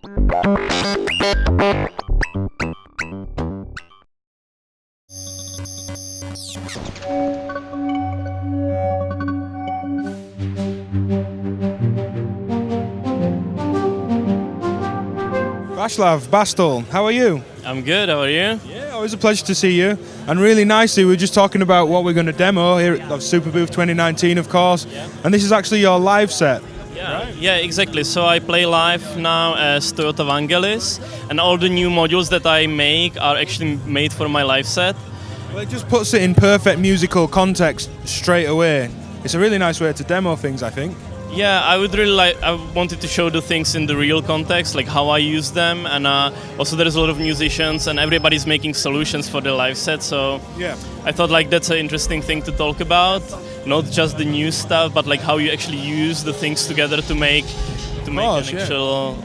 Vaclav, BASTL, how are you? I'm good, how are you? Yeah, always a pleasure to see you. And really nicely, we were just talking about what we're going to demo here at Superbooth 2019, of course. Yeah. And this is actually your live set. Yeah, right? Yeah, exactly. So I play live now as Toyota Vangelis, and all the new modules that I make are actually made for my live set. Well, it just puts it in perfect musical context straight away. It's a really nice way to demo things, I think. Yeah, I wanted to show the things in the real context, like how I use them, and also there's a lot of musicians and everybody's making solutions for the live set, so yeah, I thought like that's an interesting thing to talk about, not just the new stuff, but like how you actually use the things together to make an actual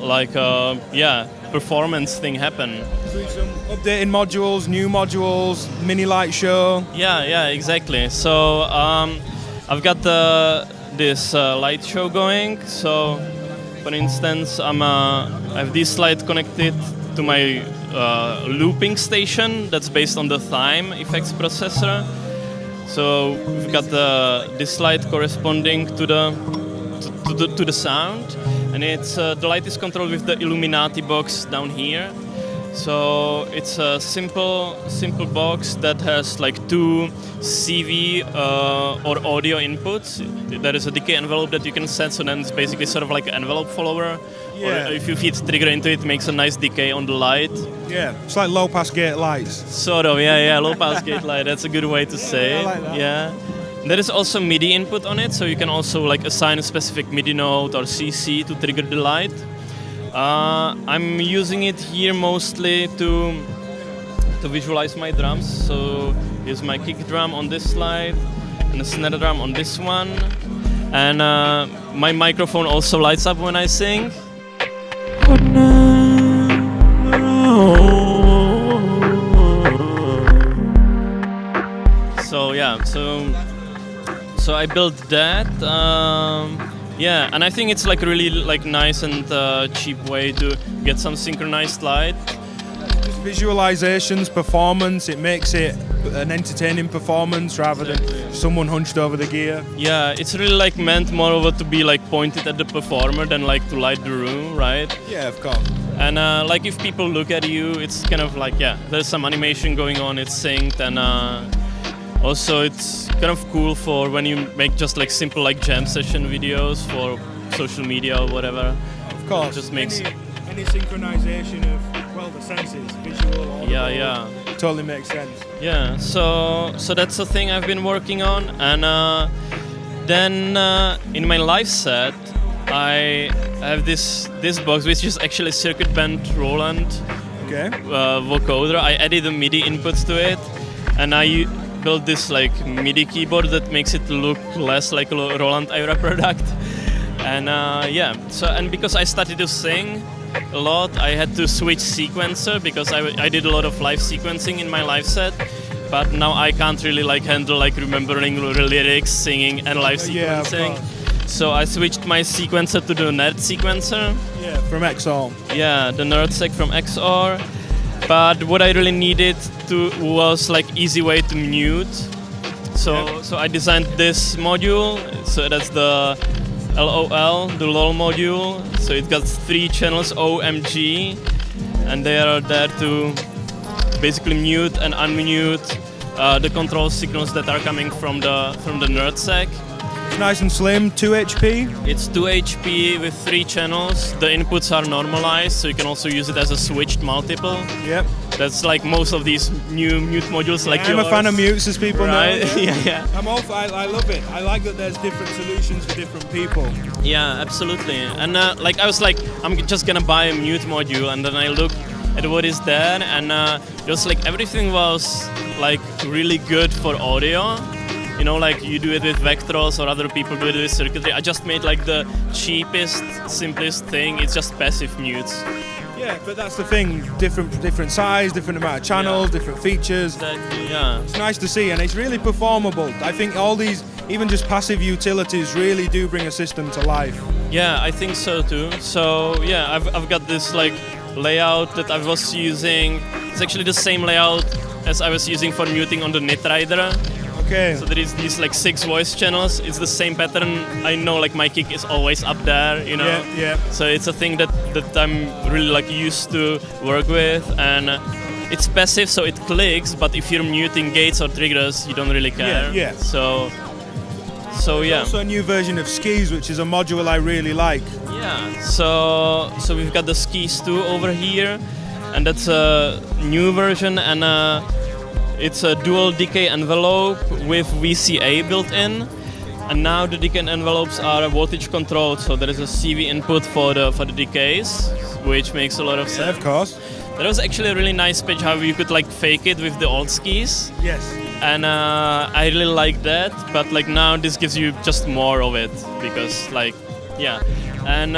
performance thing happen. Doing some updating modules, new modules, mini light show. Yeah, exactly. So I've got this light show going. So, for instance, I have this light connected to my looping station that's based on the Thyme effects processor. So we've got this light corresponding to the sound, and it's the light is controlled with the Illuminati box down here. So it's a simple box that has like two CV or audio inputs. There is a decay envelope that you can set, so then it's basically sort of like an envelope follower. Yeah. Or if you feed trigger into it, it makes a nice decay on the light. Yeah, it's like low pass gate lights. Sort of, yeah, low pass gate light. That's a good way to say it. I like that. Yeah. There is also MIDI input on it, so you can also like assign a specific MIDI note or CC to trigger the light. I'm using it here mostly to visualize my drums. So here's my kick drum on this slide and a snare drum on this one. And my microphone also lights up when I sing. So yeah, so I built that. Yeah, and I think it's like really like nice and cheap way to get some synchronized light. Just visualizations, performance, it makes it an entertaining performance rather than someone hunched over the gear. Yeah, it's really like meant moreover to be like pointed at the performer than like to light the room, right? Yeah, of course. And like if people look at you, it's kind of like, yeah, there's some animation going on, it's synced, and also it's kind of cool for when you make just like simple like jam session videos for social media or whatever. Of course. It just makes any synchronization of, well, the senses, visual, audible, yeah. Totally makes sense. Yeah, so that's the thing I've been working on, and then in my live set I have this box which is actually circuit bent Roland vocoder. I added the MIDI inputs to it, and I built this like MIDI keyboard that makes it look less like a Roland era product. And yeah, so and because I started to sing a lot, I had to switch sequencer because I did a lot of live sequencing in my live set, but now I can't really like handle like remembering the lyrics, singing and live sequencing. So I switched my sequencer to the Nerd sequencer. Yeah, from XOR. Yeah, the Nerd sec from XOR. But what I really needed was like easy way to mute. So I designed this module. So that's the LOL, the LOL module. So it got 3 channels OMG, and they are there to basically mute and unmute the control signals that are coming from the Nerd sec. It's nice and slim, 2 HP. It's 2 HP with 3 channels. The inputs are normalized, so you can also use it as a switched multiple. Yep. That's like most of these new mute modules like I'm yours. a fan of mutes, as people know. Yeah. I love it. I like that there's different solutions for different people. Yeah, absolutely. And like I was like, I'm just gonna buy a mute module, and then I looked at what is there, and just like everything was like really good for audio. You know, like you do it with Vectros or other people do it with circuitry. I just made like the cheapest, simplest thing. It's just passive mutes. Yeah, but that's the thing. Different size, different amount of channels, different features. Exactly, yeah. It's nice to see, and it's really performable. I think all these even just passive utilities really do bring a system to life. Yeah, I think so too. So yeah, I've got this like layout that I was using. It's actually the same layout as I was using for muting on the Nitrider. Okay. So there is these like 6 voice channels. It's the same pattern. I know like my kick is always up there, you know. Yeah, yeah. So it's a thing that I'm really like used to work with, and it's passive, so it clicks. But if you're muting gates or triggers, you don't really care. Yeah, yeah. So There's yeah. also a new version of Skis, which is a module I really like. Yeah. So we've got the Skis 2 over here, and that's a new version, and it's a dual decay envelope with VCA built in. And now the decay envelopes are voltage controlled, so there is a CV input for the decays, which makes a lot of sense. Yeah, of course. There was actually a really nice pitch how you could like fake it with the old Skis. Yes. And I really like that, but like now this gives you just more of it, because like, yeah. And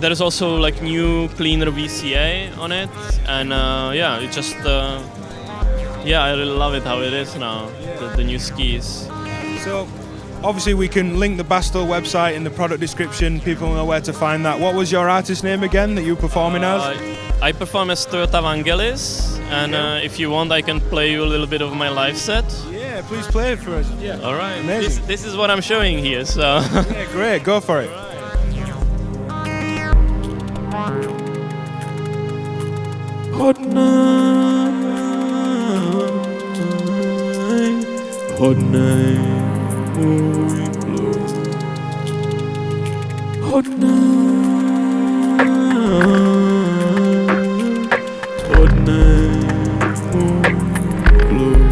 there's also like new cleaner VCA on it, and yeah, it just yeah, I really love it how it is now, the new Skis. So obviously we can link the BASTL website in the product description. People know where to find that. What was your artist name again that you were performing as? I perform as Toyota Vangelis, and if you want I can play you a little bit of my live set. Yeah, please play it for us. Yeah. All right. Amazing. This is what I'm showing here, so. Yeah, great. Go for it. Hot night, hot night, moving blue. Hot night, hot night, moving blue.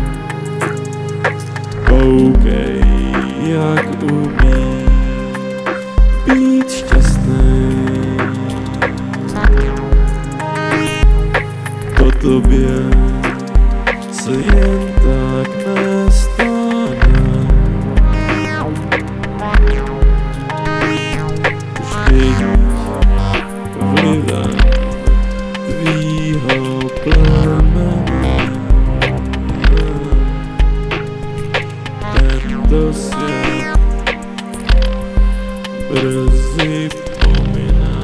Okay, jak umí být šťastný. To tobě se jen tak nestane. Vždyť vlivem tvýho plemene tento svět brzy pomine.